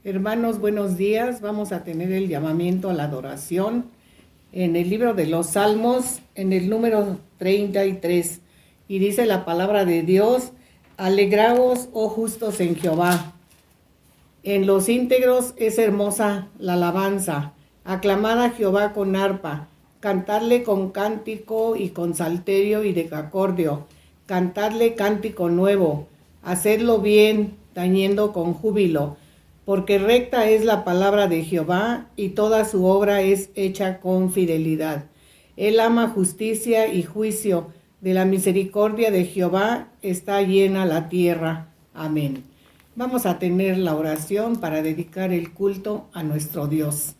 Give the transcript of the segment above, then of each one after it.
Hermanos, buenos días. Vamos a tener el llamamiento a la adoración en el libro de los Salmos, en el número 33. Y dice la palabra de Dios: alegraos, oh justos, en Jehová. En los íntegros es hermosa la alabanza. Aclamad a Jehová con arpa. Cantadle con cántico y con salterio y decacordio. Cantadle cántico nuevo. Hacedlo bien, tañendo con júbilo. Porque recta es la palabra de Jehová, y toda su obra es hecha con fidelidad. Él ama justicia y juicio. De la misericordia de Jehová está llena la tierra. Amén. Vamos a tener la oración para dedicar el culto a nuestro Dios.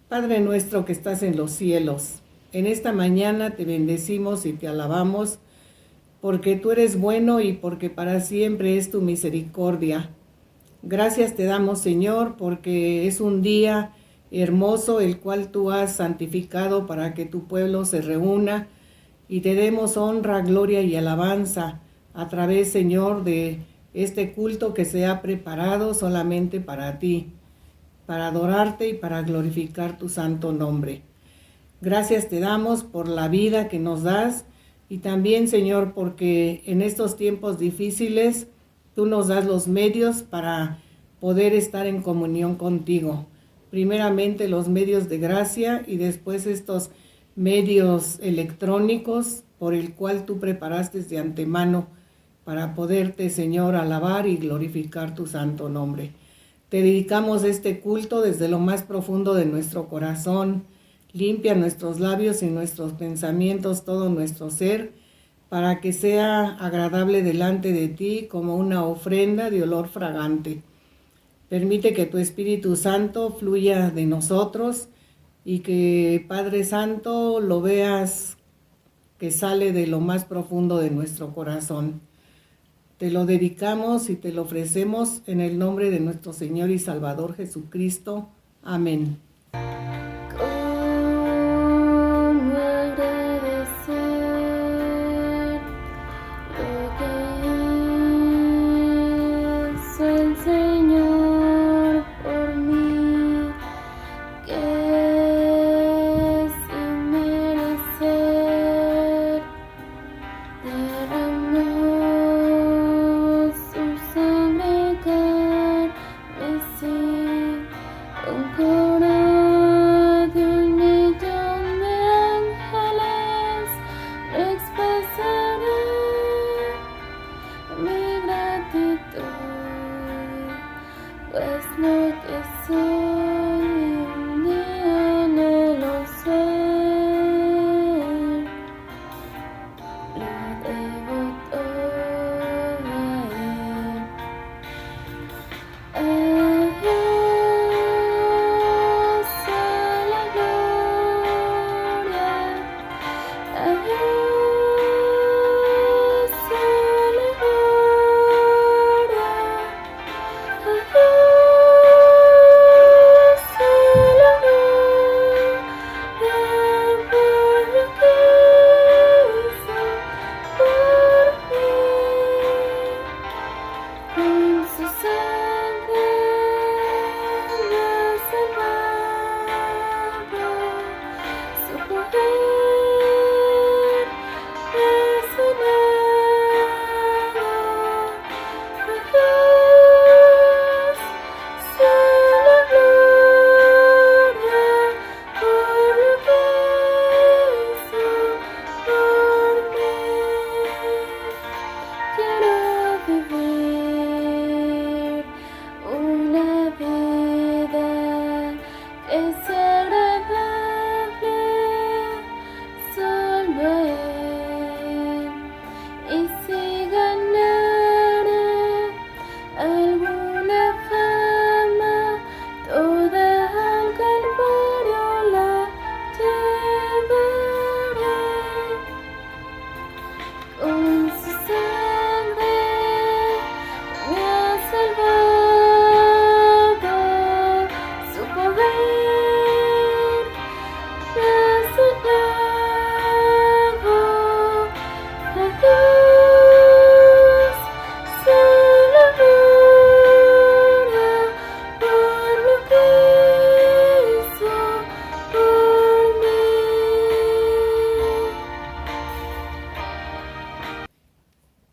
Padre nuestro que estás en los cielos, en esta mañana te bendecimos y te alabamos, porque tú eres bueno y porque para siempre es tu misericordia. Gracias te damos, Señor, porque es un día hermoso el cual tú has santificado para que tu pueblo se reúna y te demos honra, gloria y alabanza a través, Señor, de este culto que se ha preparado solamente para ti, para adorarte y para glorificar tu santo nombre. Gracias te damos por la vida que nos das y también, Señor, porque en estos tiempos difíciles tú nos das los medios para poder estar en comunión contigo. Primeramente los medios de gracia y después estos medios electrónicos por el cual tú preparaste de antemano para poderte, Señor, alabar y glorificar tu santo nombre. Te dedicamos este culto desde lo más profundo de nuestro corazón. Limpia nuestros labios y nuestros pensamientos, todo nuestro ser, para que sea agradable delante de ti como una ofrenda de olor fragante. Permite que tu Espíritu Santo fluya de nosotros y que, Padre Santo, lo veas que sale de lo más profundo de nuestro corazón. Te lo dedicamos y te lo ofrecemos en el nombre de nuestro Señor y Salvador Jesucristo. Amén. Corazón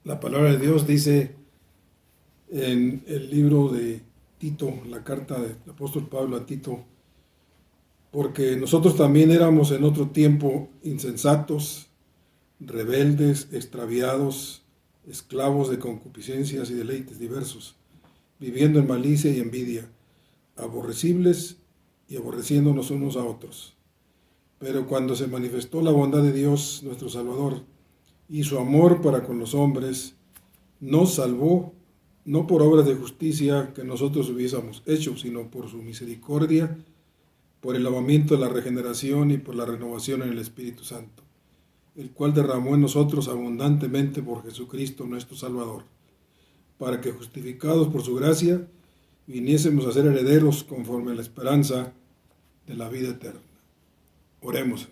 La palabra de Dios dice en el libro de Tito, la carta del apóstol Pablo a Tito, porque nosotros también éramos en otro tiempo insensatos, rebeldes, extraviados, esclavos de concupiscencias y deleites diversos, viviendo en malicia y envidia, aborrecibles y aborreciéndonos unos a otros. Pero cuando se manifestó la bondad de Dios, nuestro Salvador, y su amor para con los hombres, nos salvó, no por obras de justicia que nosotros hubiésemos hecho, sino por su misericordia, por el lavamiento de la regeneración y por la renovación en el Espíritu Santo, el cual derramó en nosotros abundantemente por Jesucristo nuestro Salvador, para que justificados por su gracia, viniésemos a ser herederos conforme a la esperanza de la vida eterna. Oremos.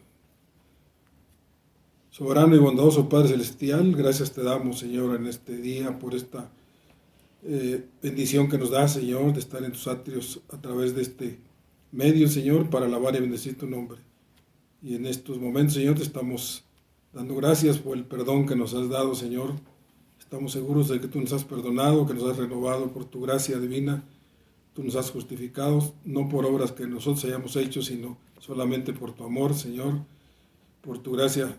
Soberano y bondadoso Padre Celestial, gracias te damos, Señor, en este día por esta bendición que nos da, Señor, de estar en tus atrios a través de este medio, Señor, para alabar y bendecir tu nombre. Y en estos momentos, Señor, te estamos dando gracias por el perdón que nos has dado, Señor. Estamos seguros de que tú nos has perdonado, que nos has renovado por tu gracia divina. Tú nos has justificado, no por obras que nosotros hayamos hecho, sino solamente por tu amor, Señor, por tu gracia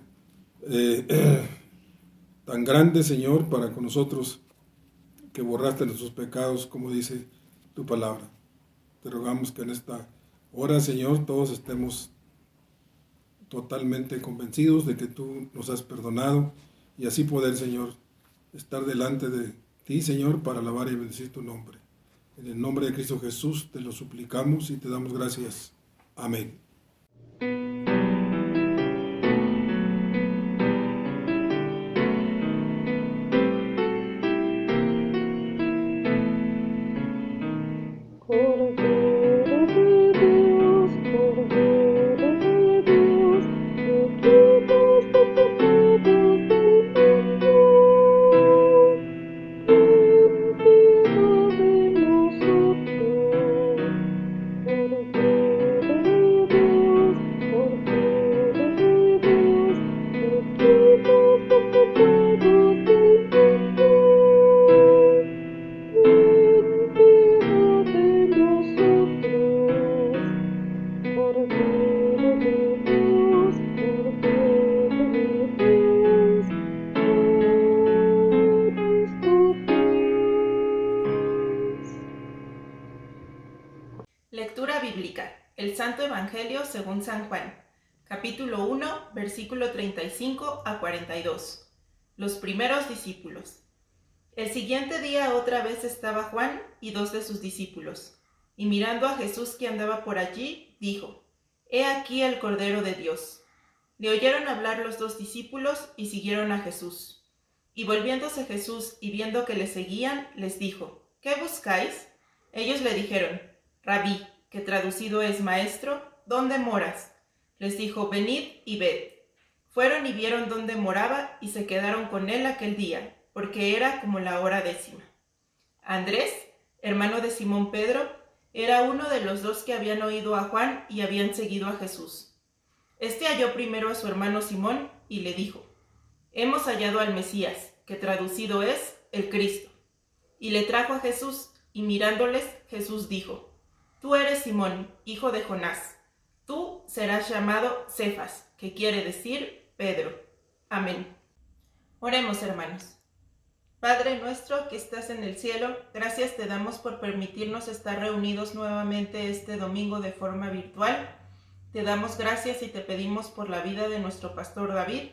tan grande, Señor, para con nosotros, que borraste nuestros pecados, como dice tu palabra. Te rogamos que en esta hora, Señor, todos estemos totalmente convencidos de que tú nos has perdonado y así poder, Señor, estar delante de ti, Señor, para alabar y bendecir tu nombre. En el nombre de Cristo Jesús te lo suplicamos y te damos gracias. Amén. Lectura bíblica. El Santo Evangelio según San Juan. Capítulo 1, versículo 35 a 42. Los primeros discípulos. El siguiente día otra vez estaba Juan y 2 de sus discípulos, y mirando a Jesús que andaba por allí, dijo: He aquí el Cordero de Dios. Le oyeron hablar los 2 discípulos y siguieron a Jesús. Y volviéndose Jesús y viendo que le seguían, les dijo: ¿Qué buscáis? Ellos le dijeron: Rabí, que traducido es maestro, ¿dónde moras? Les dijo: venid y ved. Fueron y vieron dónde moraba y se quedaron con él aquel día, porque era como la hora 10. Andrés, hermano de Simón Pedro, era uno de los 2 que habían oído a Juan y habían seguido a Jesús. Este halló primero a su hermano Simón y le dijo: Hemos hallado al Mesías, que traducido es el Cristo. Y le trajo a Jesús, y mirándoles, Jesús dijo: Tú eres Simón, hijo de Jonás. Tú serás llamado Cefas, que quiere decir Pedro. Amén. Oremos, hermanos. Padre nuestro que estás en el cielo, gracias te damos por permitirnos estar reunidos nuevamente este domingo de forma virtual. Te damos gracias y te pedimos por la vida de nuestro pastor David,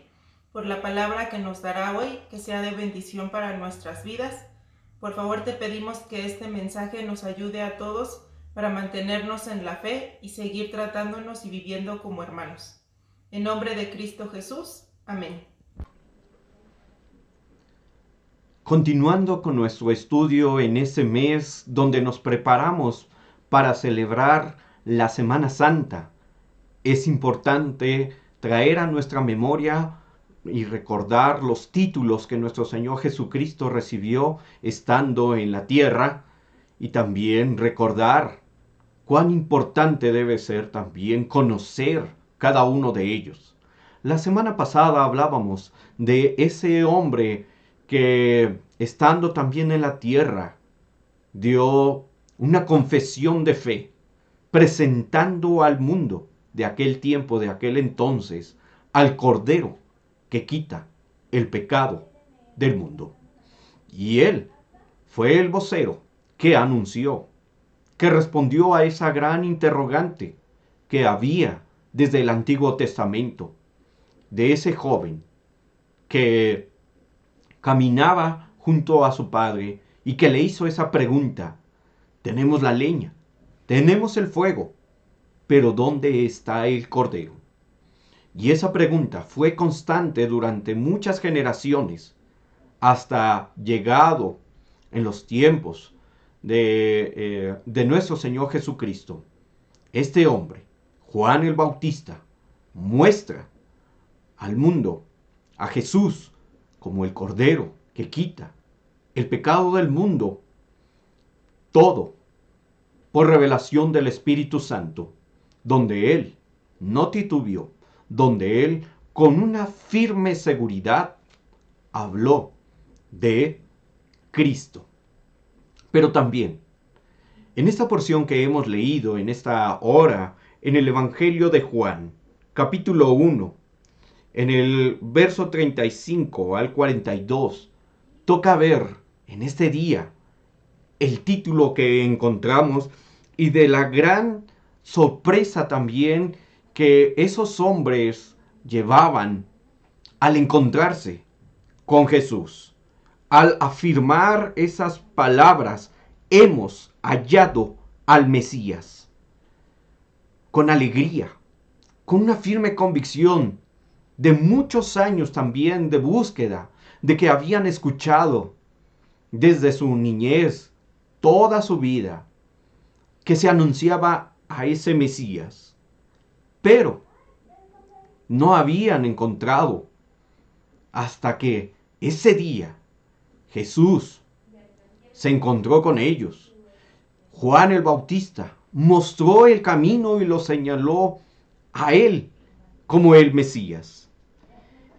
por la palabra que nos dará hoy, que sea de bendición para nuestras vidas. Por favor, te pedimos que este mensaje nos ayude a todos para mantenernos en la fe y seguir tratándonos y viviendo como hermanos. En nombre de Cristo Jesús. Amén. Continuando con nuestro estudio en ese mes donde nos preparamos para celebrar la Semana Santa, es importante traer a nuestra memoria y recordar los títulos que nuestro Señor Jesucristo recibió estando en la tierra y también recordar cuán importante debe ser también conocer cada uno de ellos. La semana pasada hablábamos de ese hombre que estando también en la tierra, dio una confesión de fe, presentando al mundo de aquel tiempo, de aquel entonces, al Cordero que quita el pecado del mundo. Y él fue el vocero que anunció, que respondió a esa gran interrogante que había desde el Antiguo Testamento, de ese joven que caminaba junto a su padre y que le hizo esa pregunta: tenemos la leña, tenemos el fuego, pero ¿dónde está el cordero? Y esa pregunta fue constante durante muchas generaciones, hasta llegado en los tiempos de nuestro Señor Jesucristo. Este hombre, Juan el Bautista, muestra al mundo a Jesús como el Cordero que quita el pecado del mundo, todo por revelación del Espíritu Santo, donde él no titubeó, donde él con una firme seguridad habló de Cristo. Pero también, en esta porción que hemos leído en esta hora, en el Evangelio de Juan, capítulo 1, en el verso 35 al 42, toca ver en este día el título que encontramos y de la gran sorpresa también que esos hombres llevaban al encontrarse con Jesús, al afirmar esas palabras: hemos hallado al Mesías. Con alegría, con una firme convicción de muchos años también de búsqueda, de que habían escuchado desde su niñez, toda su vida, que se anunciaba a ese Mesías, pero no habían encontrado hasta que ese día Jesús se encontró con ellos. Juan el Bautista mostró el camino y lo señaló a él como el Mesías.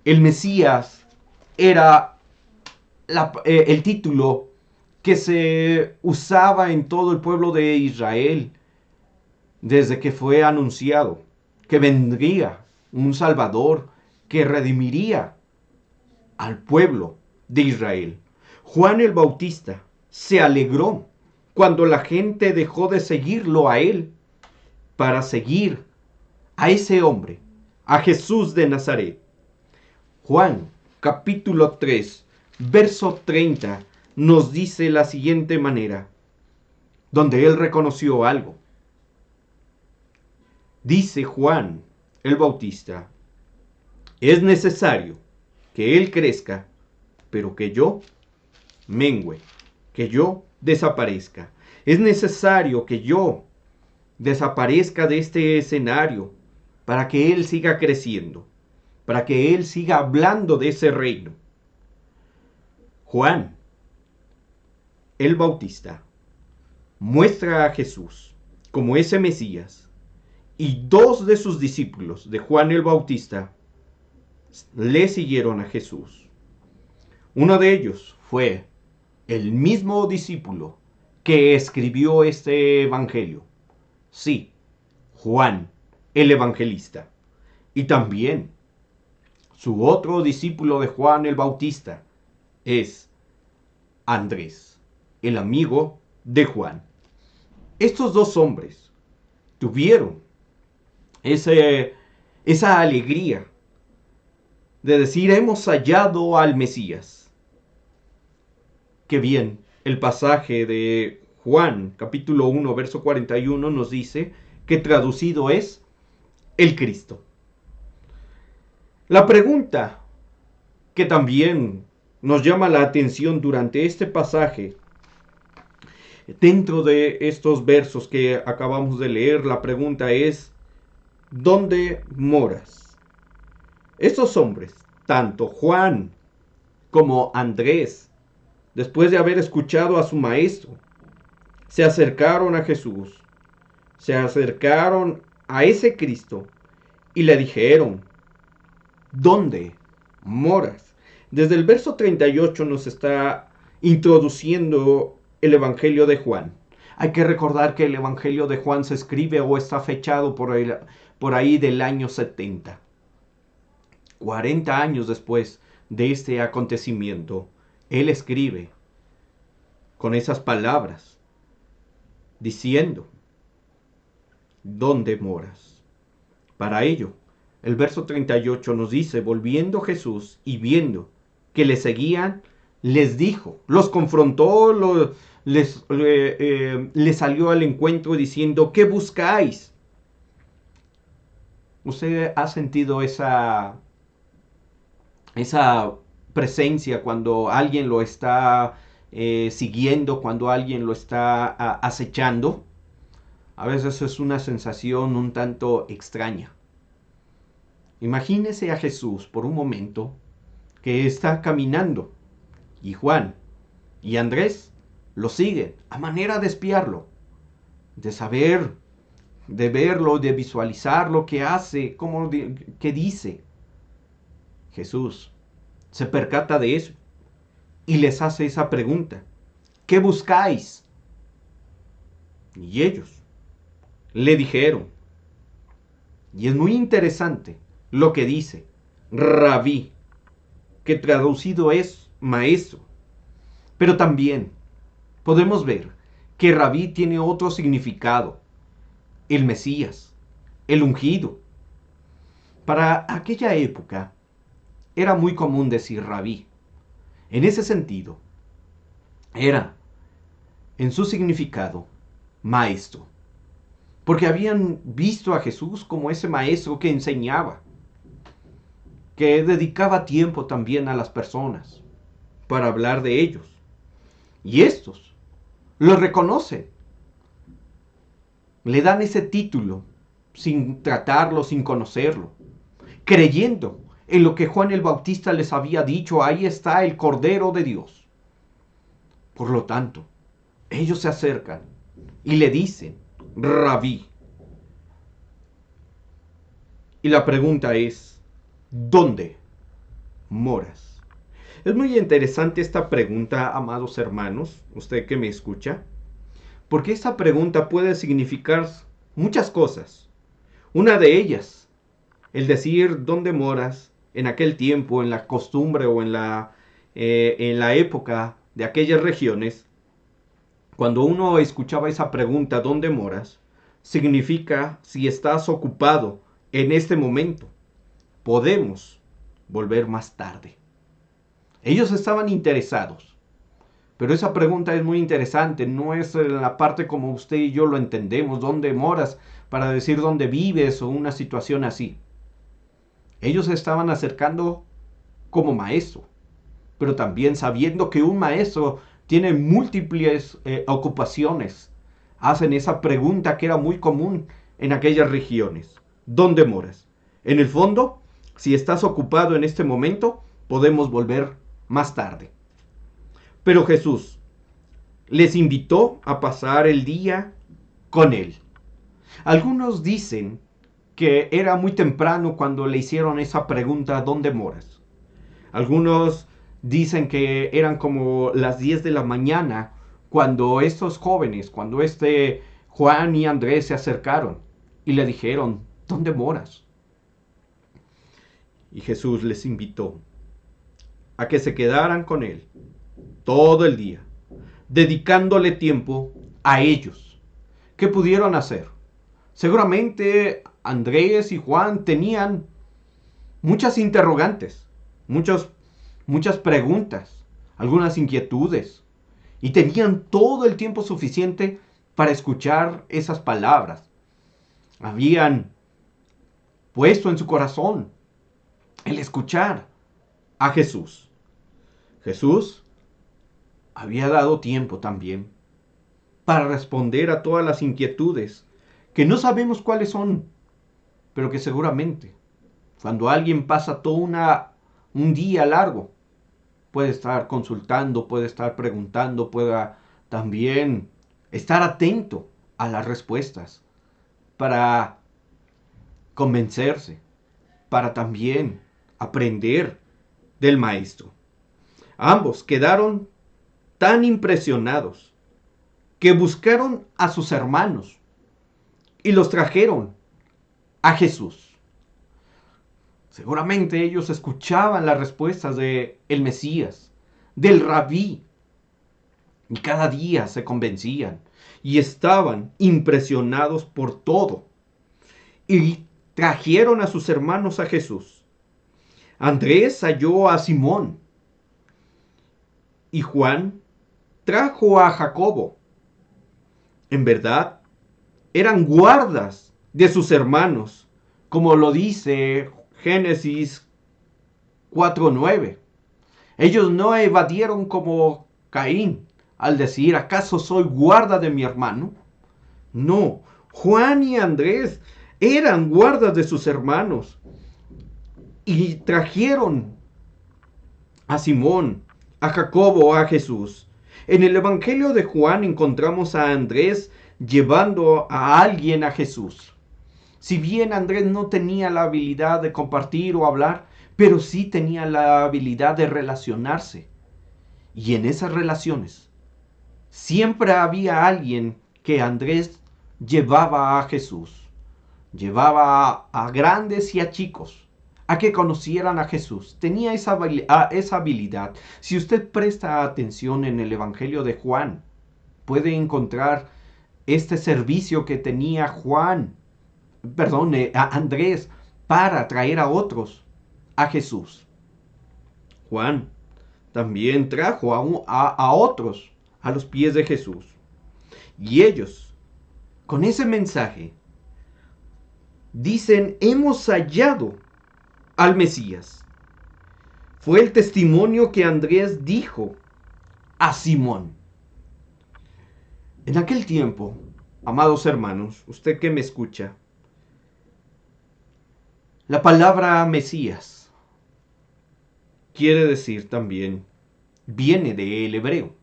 El Mesías era el título que se usaba en todo el pueblo de Israel desde que fue anunciado que vendría un Salvador que redimiría al pueblo de Israel. Juan el Bautista se alegró cuando la gente dejó de seguirlo a él para seguir a ese hombre, a Jesús de Nazaret. Juan capítulo 3, verso 30 nos dice la siguiente manera, donde él reconoció algo. Dice Juan el Bautista: es necesario que él crezca, pero que yo mengüe, que yo desaparezca. Es necesario que yo desaparezca de este escenario para que él siga creciendo, para que él siga hablando de ese reino. Juan el Bautista muestra a Jesús como ese Mesías, y dos de sus discípulos de Juan el Bautista le siguieron a Jesús. Uno de ellos fue el mismo discípulo que escribió este evangelio. Sí, Juan el Evangelista. Y también su otro discípulo de Juan el Bautista es Andrés, el amigo de Juan. Estos dos hombres tuvieron esa alegría de decir: hemos hallado al Mesías. Qué bien, el pasaje de Juan capítulo 1 verso 41 nos dice que traducido es el Cristo. La pregunta que también nos llama la atención durante este pasaje, dentro de estos versos que acabamos de leer, la pregunta es: ¿dónde moras? Estos hombres, tanto Juan como Andrés, después de haber escuchado a su maestro, se acercaron a Jesús, se acercaron a ese Cristo y le dijeron: ¿dónde moras? Desde el verso 38 nos está introduciendo el Evangelio de Juan. Hay que recordar que el Evangelio de Juan se escribe o está fechado por ahí del año 70. 40 años después de este acontecimiento, él escribe con esas palabras, diciendo, ¿dónde moras? Para ello, el verso 38 nos dice, volviendo Jesús y viendo que le seguían, les dijo, los confrontó, les salió al encuentro diciendo, ¿qué buscáis? ¿Usted ha sentido esa presencia cuando alguien lo está siguiendo, cuando alguien lo está acechando? A veces es una sensación un tanto extraña. Imagínese a Jesús por un momento que está caminando y Juan y Andrés lo siguen a manera de espiarlo, de saber, de verlo, de visualizar lo que hace, qué dice. Jesús se percata de eso y les hace esa pregunta, ¿qué buscáis? Y ellos le dijeron, y es muy interesante lo que dice, Rabí, que traducido es maestro. Pero también podemos ver que Rabí tiene otro significado, el Mesías, el ungido. Para aquella época era muy común decir Rabí. En ese sentido, era, en su significado, maestro. Porque habían visto a Jesús como ese maestro que enseñaba, que dedicaba tiempo también a las personas para hablar de ellos. Y estos lo reconocen. Le dan ese título sin tratarlo, sin conocerlo, creyendo en lo que Juan el Bautista les había dicho, ahí está el Cordero de Dios. Por lo tanto, ellos se acercan y le dicen, Rabí. Y la pregunta es, ¿dónde moras? Es muy interesante esta pregunta, amados hermanos, usted que me escucha, porque esta pregunta puede significar muchas cosas. Una de ellas, el decir dónde moras en aquel tiempo, en la costumbre o en la época de aquellas regiones, cuando uno escuchaba esa pregunta, ¿dónde moras?, significa si estás ocupado en este momento. Podemos volver más tarde. Ellos estaban interesados, pero esa pregunta es muy interesante, no es la parte como usted y yo lo entendemos, ¿dónde moras?, para decir dónde vives o una situación así. Ellos se estaban acercando como maestro, pero también sabiendo que un maestro tiene múltiples ocupaciones. Hacen esa pregunta que era muy común en aquellas regiones. ¿Dónde moras? En el fondo, si estás ocupado en este momento, podemos volver más tarde. Pero Jesús les invitó a pasar el día con él. Algunos dicen que era muy temprano cuando le hicieron esa pregunta, ¿dónde moras? Algunos dicen que eran como las 10 de la mañana cuando estos jóvenes, cuando Juan y Andrés se acercaron y le dijeron, ¿dónde moras? Y Jesús les invitó a que se quedaran con él todo el día, dedicándole tiempo a ellos. ¿Qué pudieron hacer? Seguramente Andrés y Juan tenían muchas interrogantes, muchas preguntas, algunas inquietudes, y tenían todo el tiempo suficiente para escuchar esas palabras. Habían puesto en su corazón el escuchar a Jesús. Jesús había dado tiempo también para responder a todas las inquietudes que no sabemos cuáles son, pero que seguramente cuando alguien pasa todo un día largo, puede estar consultando, puede estar preguntando, pueda también estar atento a las respuestas para convencerse, para también aprender del maestro. Ambos quedaron tan impresionados que buscaron a sus hermanos y los trajeron a Jesús. Seguramente ellos escuchaban las respuestas del Mesías, del Rabí, y cada día se convencían y estaban impresionados por todo. Y trajeron a sus hermanos a Jesús. Andrés halló a Simón y Juan trajo a Jacobo. En verdad, eran guardas de sus hermanos, como lo dice Génesis 4:9. Ellos no evadieron como Caín al decir, ¿acaso soy guarda de mi hermano? No, Juan y Andrés eran guardas de sus hermanos y trajeron a Simón, a Jacobo, a Jesús. En el Evangelio de Juan encontramos a Andrés llevando a alguien a Jesús. Si bien Andrés no tenía la habilidad de compartir o hablar, pero sí tenía la habilidad de relacionarse. Y en esas relaciones siempre había alguien que Andrés llevaba a Jesús. Llevaba a grandes y a chicos a que conocieran a Jesús. Tenía esa habilidad. Si usted presta atención en el Evangelio de Juan, puede encontrar este servicio que tenía Andrés para traer a otros a Jesús. Juan también trajo a otros a los pies de Jesús. Y ellos, con ese mensaje, dicen, hemos hallado al Mesías. Fue el testimonio que Andrés dijo a Simón. En aquel tiempo, amados hermanos, usted que me escucha, la palabra Mesías quiere decir también, viene del hebreo.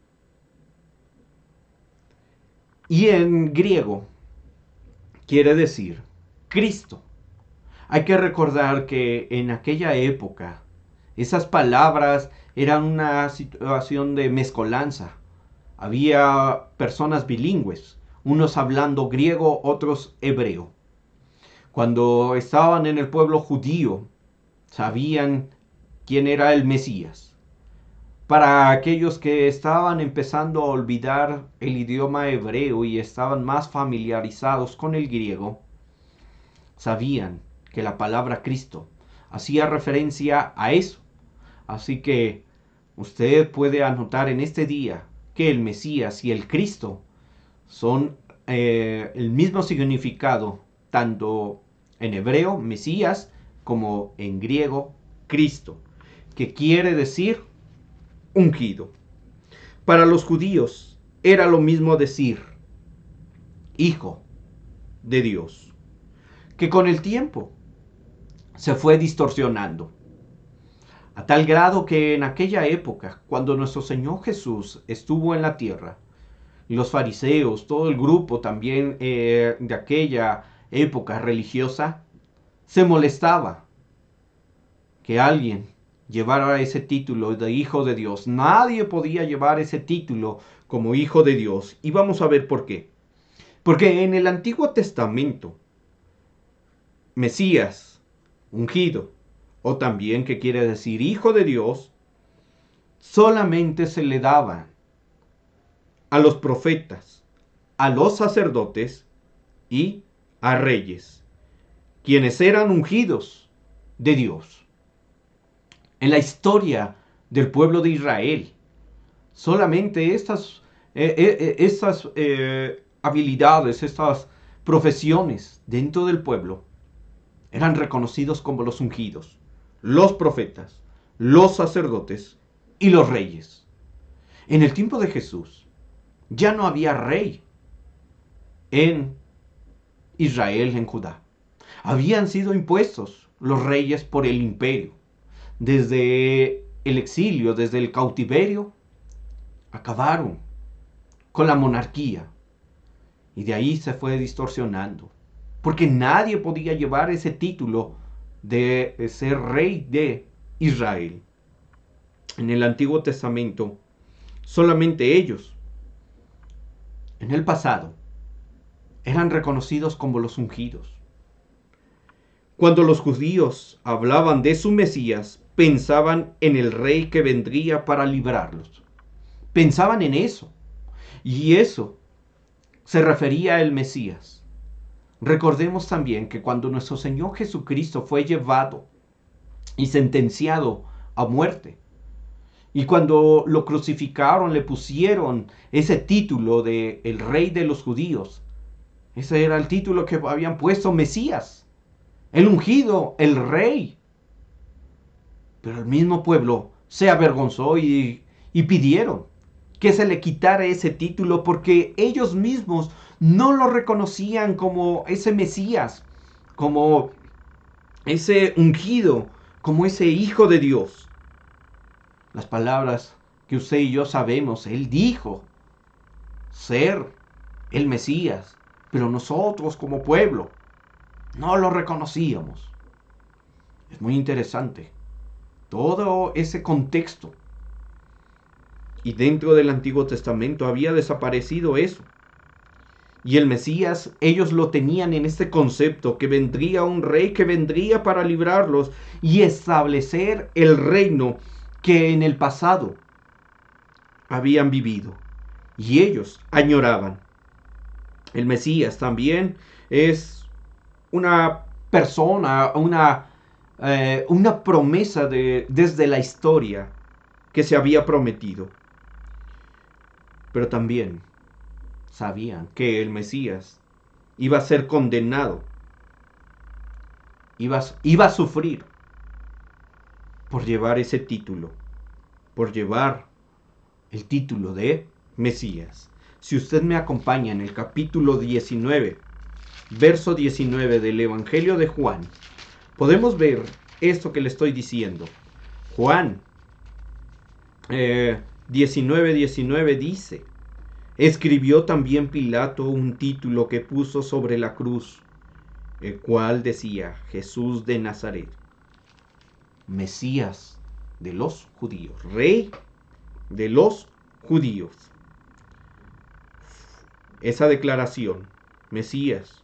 Y en griego quiere decir Cristo. Hay que recordar que en aquella época esas palabras eran una situación de mezcolanza. Había personas bilingües, unos hablando griego, otros hebreo. Cuando estaban en el pueblo judío, sabían quién era el Mesías. Para aquellos que estaban empezando a olvidar el idioma hebreo y estaban más familiarizados con el griego, sabían que la palabra Cristo hacía referencia a eso. Así que usted puede anotar en este día que el Mesías y el Cristo son el mismo significado, tanto en hebreo, Mesías, como en griego, Cristo, que quiere decir ungido. Para los judíos era lo mismo decir Hijo de Dios, que con el tiempo se fue distorsionando, a tal grado que en aquella época, cuando nuestro Señor Jesús estuvo en la tierra, y los fariseos, todo el grupo también de aquella época religiosa, se molestaba que alguien llevara ese título de Hijo de Dios. Nadie podía llevar ese título como Hijo de Dios. Y vamos a ver por qué. Porque en el Antiguo Testamento, Mesías, ungido, o también que quiere decir Hijo de Dios, solamente se le daba a los profetas, a los sacerdotes y a reyes, quienes eran ungidos de Dios. En la historia del pueblo de Israel, solamente estas habilidades, estas profesiones dentro del pueblo eran reconocidos como los ungidos, los profetas, los sacerdotes y los reyes. En el tiempo de Jesús ya no había rey en Israel, en Judá. Habían sido impuestos los reyes por el imperio. Desde el exilio, desde el cautiverio, acabaron con la monarquía. Y de ahí se fue distorsionando. Porque nadie podía llevar ese título de ser rey de Israel. en el Antiguo Testamento, solamente ellos, en el pasado, eran reconocidos como los ungidos. Cuando los judíos hablaban de su Mesías, pensaban en el rey que vendría para librarlos. Pensaban en eso. Y eso se refería al Mesías. Recordemos también que cuando nuestro Señor Jesucristo fue llevado y sentenciado a muerte, y cuando lo crucificaron, le pusieron ese título de el Rey de los Judíos. Ese era el título que habían puesto, Mesías, el ungido, el Rey. Pero el mismo pueblo se avergonzó y pidieron que se le quitara ese título porque ellos mismos no lo reconocían como ese Mesías, como ese ungido, como ese Hijo de Dios. Las palabras que usted y yo sabemos, Él dijo ser el Mesías, pero nosotros como pueblo no lo reconocíamos. Es muy interesante todo ese contexto. Y dentro del Antiguo Testamento había desaparecido eso. Y el Mesías, ellos lo tenían en este concepto, que vendría un rey que vendría para librarlos y establecer el reino que en el pasado habían vivido. Y ellos añoraban. El Mesías también es una persona, una promesa desde la historia que se había prometido. Pero también sabían que el Mesías iba a ser condenado, iba a sufrir por llevar ese título, por llevar el título de Mesías. Si usted me acompaña en el capítulo 19, verso 19 del Evangelio de Juan, podemos ver esto que le estoy diciendo. Juan 19:19 dice: escribió también Pilato un título que puso sobre la cruz, el cual decía: Jesús de Nazaret, Mesías de los judíos, Rey de los judíos. Esa declaración, Mesías,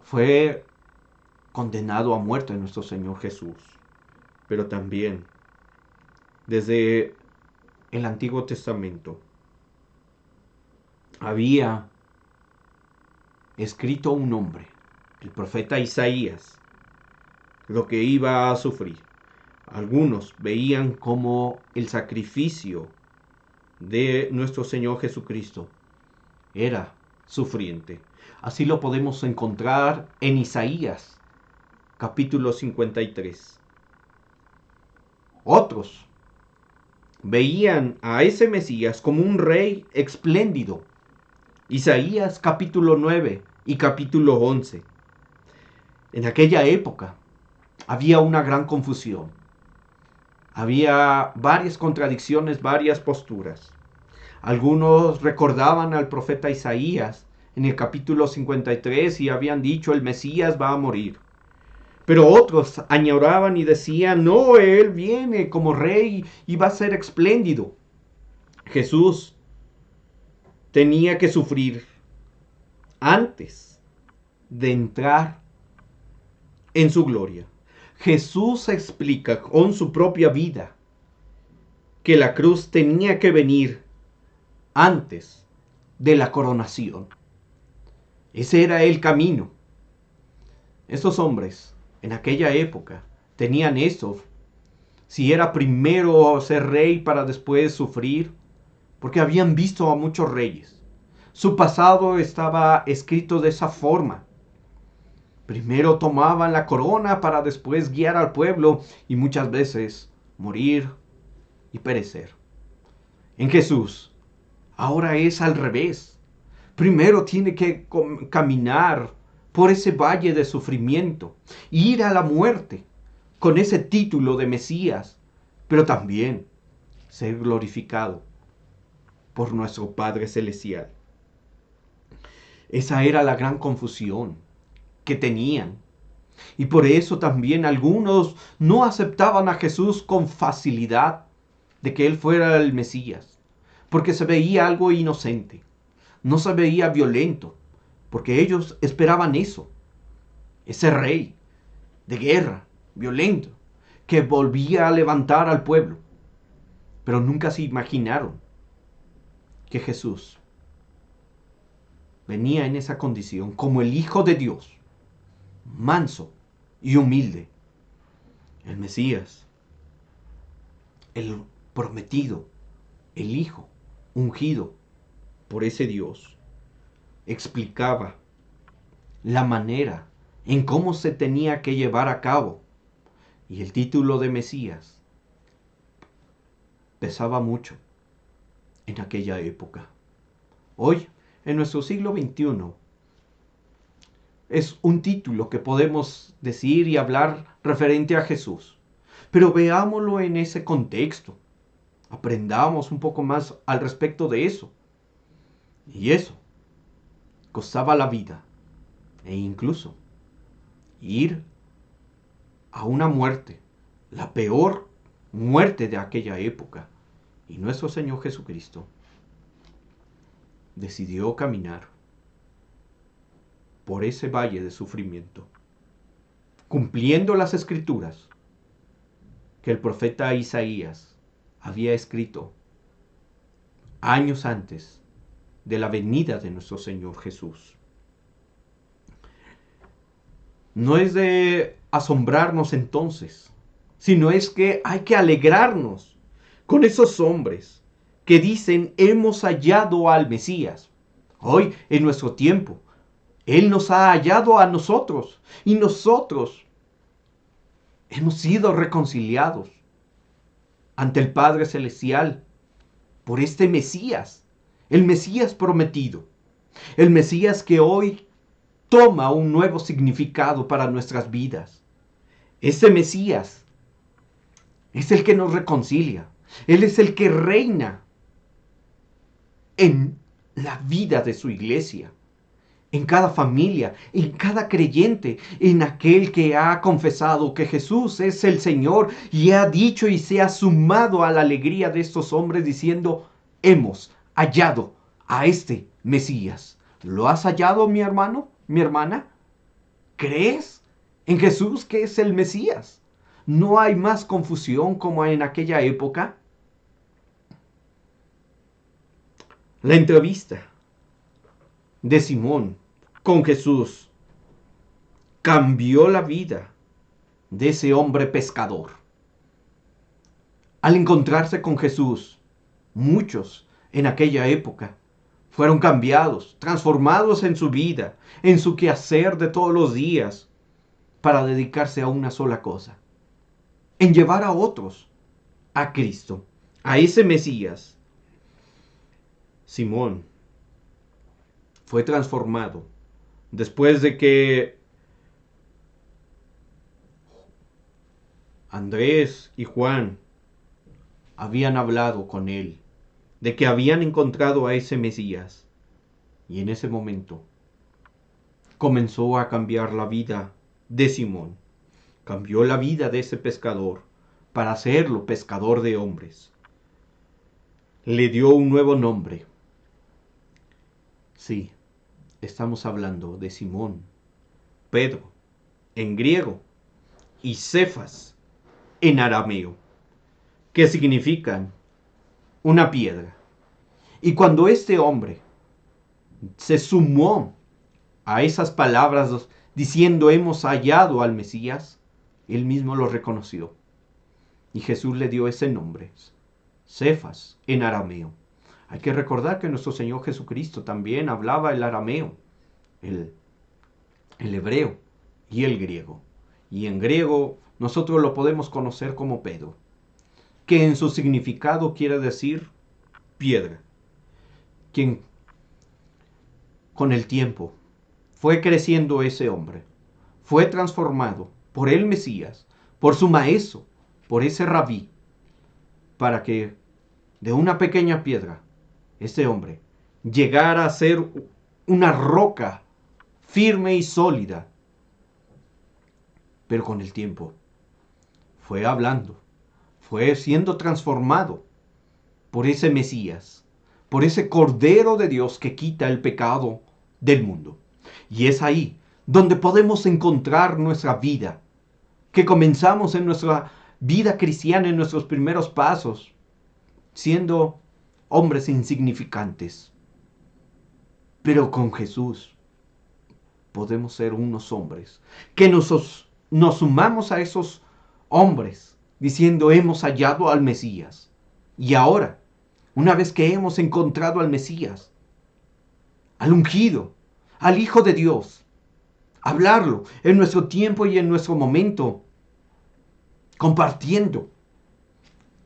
fue condenado a muerte nuestro Señor Jesús, pero también desde el Antiguo Testamento había escrito un hombre, el profeta Isaías, lo que iba a sufrir. Algunos veían como el sacrificio de nuestro Señor Jesucristo era sufriente. Así lo podemos encontrar en Isaías, capítulo 53. Otros veían a ese Mesías como un rey espléndido. Isaías capítulo 9 y capítulo 11. En aquella época había una gran confusión. Había varias contradicciones, varias posturas. Algunos recordaban al profeta Isaías en el capítulo 53 y habían dicho: el Mesías va a morir. Pero otros añoraban y decían: no, Él viene como rey y va a ser espléndido. Jesús tenía que sufrir antes de entrar en su gloria. Jesús explica con su propia vida que la cruz tenía que venir antes de la coronación. Ese era el camino. Estos hombres en aquella época tenían eso. Si era primero ser rey para después sufrir, porque habían visto a muchos reyes. Su pasado estaba escrito de esa forma. Primero tomaban la corona para después guiar al pueblo y muchas veces morir y perecer. En Jesús, ahora es al revés. Primero tiene que caminar por ese valle de sufrimiento, ir a la muerte con ese título de Mesías, pero también ser glorificado por nuestro Padre Celestial. Esa era la gran confusión que tenían. Y por eso también algunos no aceptaban a Jesús con facilidad de que Él fuera el Mesías, porque se veía algo inocente, no se veía violento, porque ellos esperaban eso, ese rey de guerra, violento, que volvía a levantar al pueblo. Pero nunca se imaginaron que Jesús venía en esa condición como el Hijo de Dios, manso y humilde, el Mesías, el prometido, el Hijo ungido por ese Dios. Explicaba la manera en cómo se tenía que llevar a cabo. Y el título de Mesías pesaba mucho en aquella época. Hoy, en nuestro siglo XXI, es un título que podemos decir y hablar referente a Jesús. Pero veámoslo en ese contexto. Aprendamos un poco más al respecto de eso. Y eso costaba la vida. E incluso ir a una muerte, la peor muerte de aquella época. Y nuestro Señor Jesucristo decidió caminar por ese valle de sufrimiento, cumpliendo las escrituras que el profeta Isaías había escrito años antes de la venida de nuestro Señor Jesús. No es de asombrarnos entonces, sino es que hay que alegrarnos con esos hombres que dicen hemos hallado al Mesías. Hoy, en nuestro tiempo, Él nos ha hallado a nosotros y nosotros hemos sido reconciliados ante el Padre Celestial por este Mesías, el Mesías prometido, el Mesías que hoy toma un nuevo significado para nuestras vidas. Ese Mesías es el que nos reconcilia. Él es el que reina en la vida de su iglesia, en cada familia, en cada creyente, en aquel que ha confesado que Jesús es el Señor y ha dicho y se ha sumado a la alegría de estos hombres diciendo, hemos hallado a este Mesías. ¿Lo has hallado, mi hermano, mi hermana? ¿Crees en Jesús que es el Mesías? ¿No hay más confusión como en aquella época? La entrevista de Simón con Jesús cambió la vida de ese hombre pescador. Al encontrarse con Jesús, muchos en aquella época fueron cambiados, transformados en su vida, en su quehacer de todos los días, para dedicarse a una sola cosa, en llevar a otros a Cristo, a ese Mesías. Simón fue transformado después de que Andrés y Juan habían hablado con él, de que habían encontrado a ese Mesías. Y en ese momento comenzó a cambiar la vida de Simón. Cambió la vida de ese pescador para hacerlo pescador de hombres. Le dio un nuevo nombre. Sí, estamos hablando de Simón, Pedro, en griego, y Cefas, en arameo, que significan una piedra. Y cuando este hombre se sumó a esas palabras diciendo hemos hallado al Mesías, él mismo lo reconoció. Y Jesús le dio ese nombre, Cefas, en arameo. Hay que recordar que nuestro Señor Jesucristo también hablaba el arameo, el hebreo y el griego. Y en griego nosotros lo podemos conocer como Pedro, que en su significado quiere decir piedra. Quien con el tiempo fue creciendo ese hombre, fue transformado por el Mesías, por su maestro, por ese rabí, para que de una pequeña piedra, este hombre llegara a ser una roca firme y sólida pero con el tiempo fue hablando, fue siendo transformado por ese Mesías, por ese Cordero de Dios que quita el pecado del mundo. Y es ahí donde podemos encontrar nuestra vida, que comenzamos en nuestra vida cristiana, en nuestros primeros pasos, siendo hombres insignificantes. Pero con Jesús podemos ser unos hombres que nos sumamos a esos hombres diciendo hemos hallado al Mesías. Y ahora, una vez que hemos encontrado al Mesías, al ungido, al Hijo de Dios, hablarlo en nuestro tiempo y en nuestro momento, compartiendo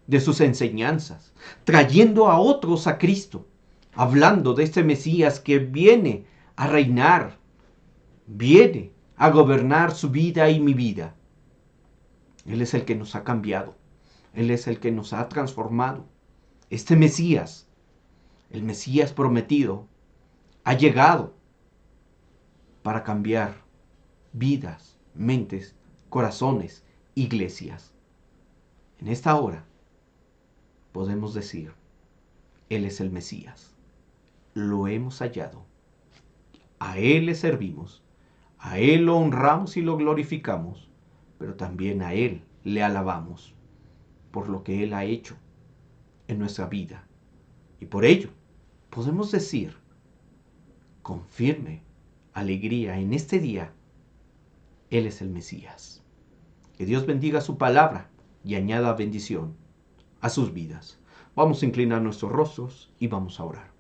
de sus enseñanzas, trayendo a otros a Cristo, hablando de este Mesías que viene a reinar, viene a gobernar su vida y mi vida. Él es el que nos ha cambiado, Él es el que nos ha transformado. Este Mesías, el Mesías prometido, ha llegado para cambiar vidas, mentes, corazones, iglesias. En esta hora podemos decir, Él es el Mesías. Lo hemos hallado. A Él le servimos, a Él lo honramos y lo glorificamos, pero también a Él le alabamos por lo que Él ha hecho en nuestra vida. Y por ello podemos decir con firme alegría en este día, Él es el Mesías. Que Dios bendiga su palabra y añada bendición a sus vidas. Vamos a inclinar nuestros rostros y vamos a orar.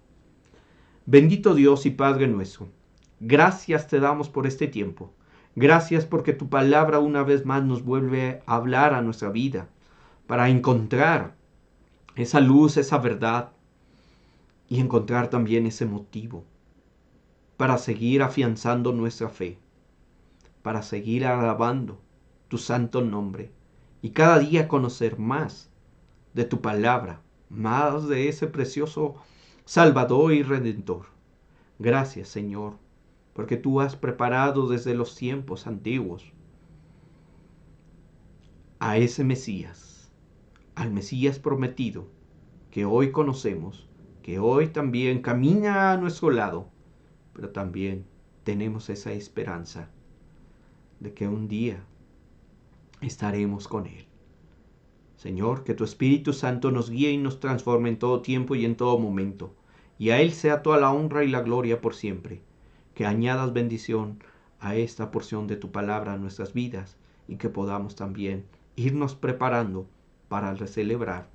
Bendito Dios y Padre nuestro, gracias te damos por este tiempo. Gracias porque tu palabra una vez más nos vuelve a hablar a nuestra vida para encontrar esa luz, esa verdad y encontrar también ese motivo para seguir afianzando nuestra fe, para seguir alabando tu santo nombre y cada día conocer más de tu palabra, más de ese precioso Salvador y Redentor. Gracias, Señor, porque tú has preparado desde los tiempos antiguos a ese Mesías, al Mesías prometido, que hoy conocemos, que hoy también camina a nuestro lado, pero también tenemos esa esperanza de que un día estaremos con Él. Señor, que tu Espíritu Santo nos guíe y nos transforme en todo tiempo y en todo momento, y a Él sea toda la honra y la gloria por siempre. Que añadas bendición a esta porción de tu palabra a nuestras vidas y que podamos también irnos preparando para celebrar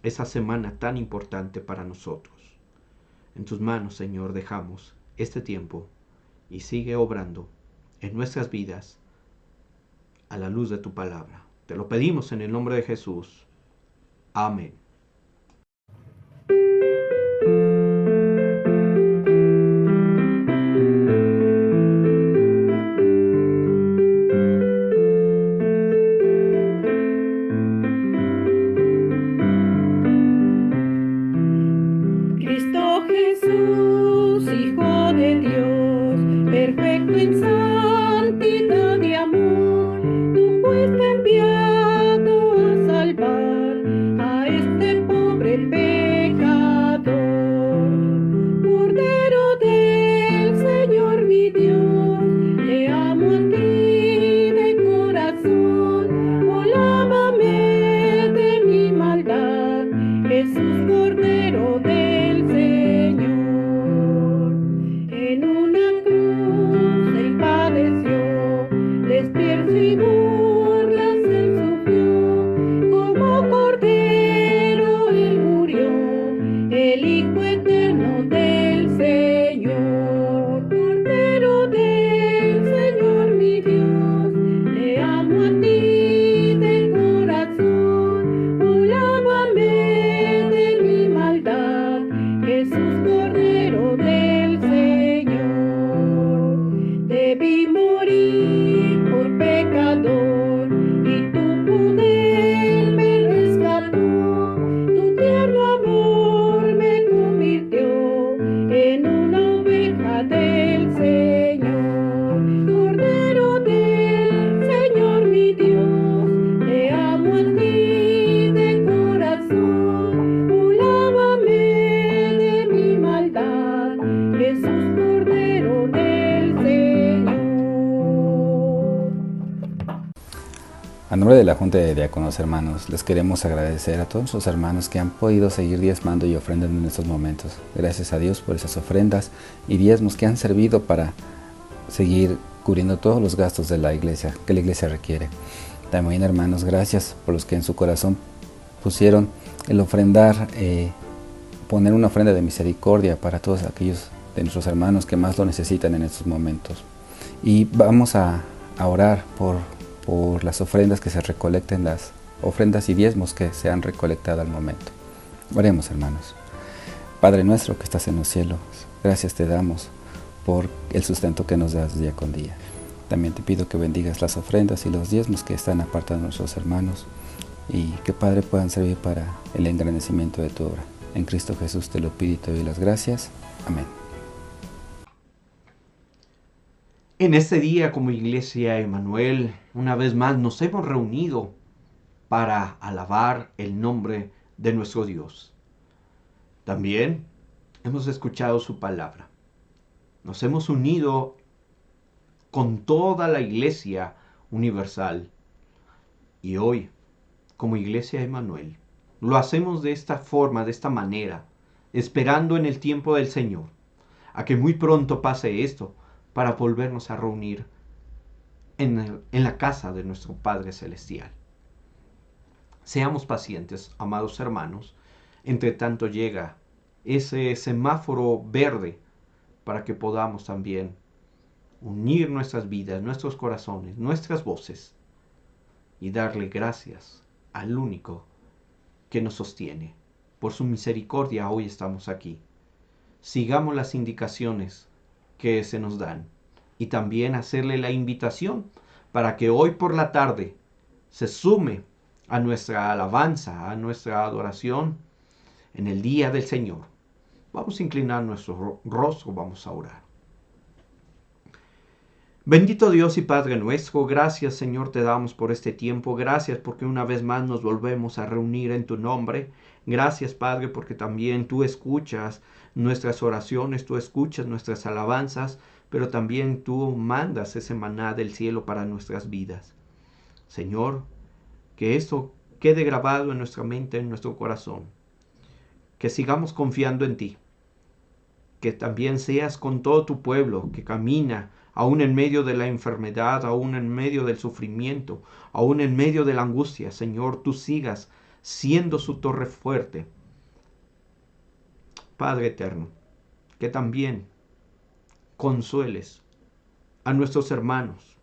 esa semana tan importante para nosotros. En tus manos, Señor, dejamos este tiempo y sigue obrando en nuestras vidas a la luz de tu palabra. Te lo pedimos en el nombre de Jesús. Amén. Cristo Jesús, Hijo de Dios, perfecto en santidad y amor, tú fuiste enviado a salvar a este pobre pecador. Cordero del Señor mi Dios, te amo a ti de corazón, oh lávame de mi maldad, Jesús Cordero del Señor. En una cruz Él padeció, despierto y burlas Él sufrió, como Cordero Él murió, el Hijo eterno del Señor. Cordero del Señor mi Dios, te amo a ti de corazón, oh lávame de mi maldad, nombre de la Junta de Diáconos, hermanos, les queremos agradecer a todos nuestros hermanos que han podido seguir diezmando y ofrendando en estos momentos. Gracias a Dios por esas ofrendas y diezmos que han servido para seguir cubriendo todos los gastos de la iglesia, que la iglesia requiere. También, hermanos, gracias por los que en su corazón pusieron el ofrendar, poner una ofrenda de misericordia para todos aquellos de nuestros hermanos que más lo necesitan en estos momentos. Y vamos a orar por las ofrendas que se recolecten, las ofrendas y diezmos que se han recolectado al momento. Oremos, hermanos. Padre nuestro que estás en los cielos, gracias te damos por el sustento que nos das día con día. También te pido que bendigas las ofrendas y los diezmos que están apartados nuestros hermanos y que, Padre, puedan servir para el engrandecimiento de tu obra. En Cristo Jesús te lo pido y te doy las gracias. Amén. En este día, como Iglesia Emmanuel, una vez más nos hemos reunido para alabar el nombre de nuestro Dios. También hemos escuchado su palabra. Nos hemos unido con toda la Iglesia universal. Y hoy, como Iglesia Emmanuel, lo hacemos de esta forma, de esta manera, esperando en el tiempo del Señor, a que muy pronto pase esto, para volvernos a reunir en la casa de nuestro Padre Celestial. Seamos pacientes, amados hermanos, entre tanto llega ese semáforo verde para que podamos también unir nuestras vidas, nuestros corazones, nuestras voces y darle gracias al único que nos sostiene. Por su misericordia hoy estamos aquí. Sigamos las indicaciones que se nos dan y también hacerle la invitación para que hoy por la tarde se sume a nuestra alabanza, a nuestra adoración en el día del Señor. Vamos a inclinar nuestro rostro, vamos a orar. Bendito Dios y Padre nuestro, gracias, Señor, te damos por este tiempo. Gracias porque una vez más nos volvemos a reunir en tu nombre. Gracias, Padre, porque también tú escuchas nuestras oraciones, tú escuchas nuestras alabanzas, pero también tú mandas ese maná del cielo para nuestras vidas. Señor, que esto quede grabado en nuestra mente, en nuestro corazón. Que sigamos confiando en ti. Que también seas con todo tu pueblo que camina aún en medio de la enfermedad, aún en medio del sufrimiento, aún en medio de la angustia. Señor, tú sigas siendo su torre fuerte. Padre eterno, que también consueles a nuestros hermanos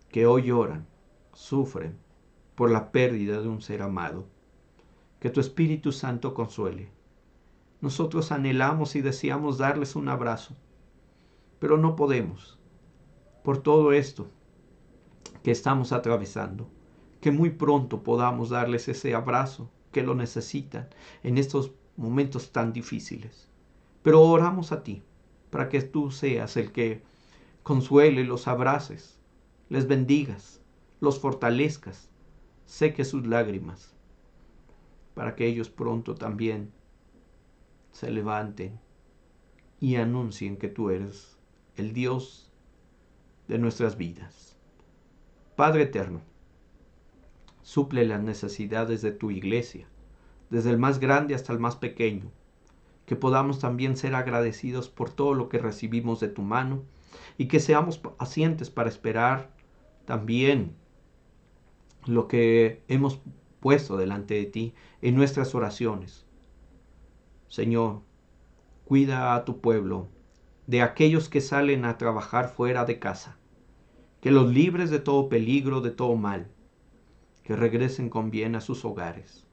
que hoy lloran, sufren por la pérdida de un ser amado. Que tu Espíritu Santo consuele. Nosotros anhelamos y deseamos darles un abrazo, pero no podemos por todo esto que estamos atravesando. Que muy pronto podamos darles ese abrazo que lo necesitan en estos momentos tan difíciles. Pero oramos a ti para que tú seas el que consuele, los abraces, les bendigas, los fortalezcas, seque sus lágrimas, para que ellos pronto también se levanten y anuncien que tú eres el Dios de nuestras vidas. Padre eterno, suple las necesidades de tu iglesia, desde el más grande hasta el más pequeño, que podamos también ser agradecidos por todo lo que recibimos de tu mano y que seamos pacientes para esperar también lo que hemos puesto delante de ti en nuestras oraciones. Señor, cuida a tu pueblo de aquellos que salen a trabajar fuera de casa, que los libres de todo peligro, de todo mal, que regresen con bien a sus hogares,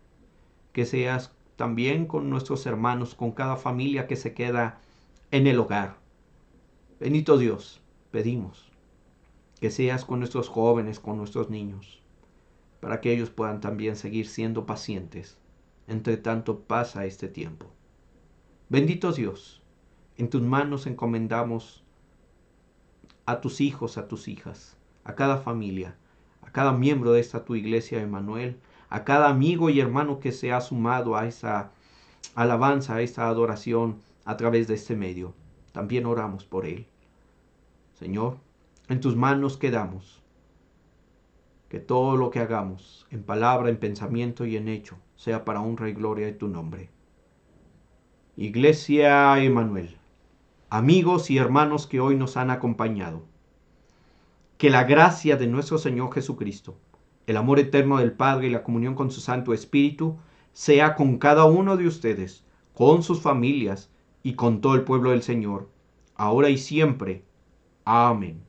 que seas también con nuestros hermanos, con cada familia que se queda en el hogar. Bendito Dios, pedimos que seas con nuestros jóvenes, con nuestros niños, para que ellos puedan también seguir siendo pacientes, entre tanto pasa este tiempo. Bendito Dios, en tus manos encomendamos a tus hijos, a tus hijas, a cada familia, a cada miembro de esta tu iglesia Emmanuel, a cada amigo y hermano que se ha sumado a esa alabanza, a esta adoración a través de este medio. También oramos por él. Señor, en tus manos quedamos. que todo lo que hagamos, en palabra, en pensamiento y en hecho, sea para honra y gloria de tu nombre. Iglesia Emanuel, amigos y hermanos que hoy nos han acompañado, que la gracia de nuestro Señor Jesucristo, el amor eterno del Padre y la comunión con su Santo Espíritu sea con cada uno de ustedes, con sus familias y con todo el pueblo del Señor, ahora y siempre. Amén.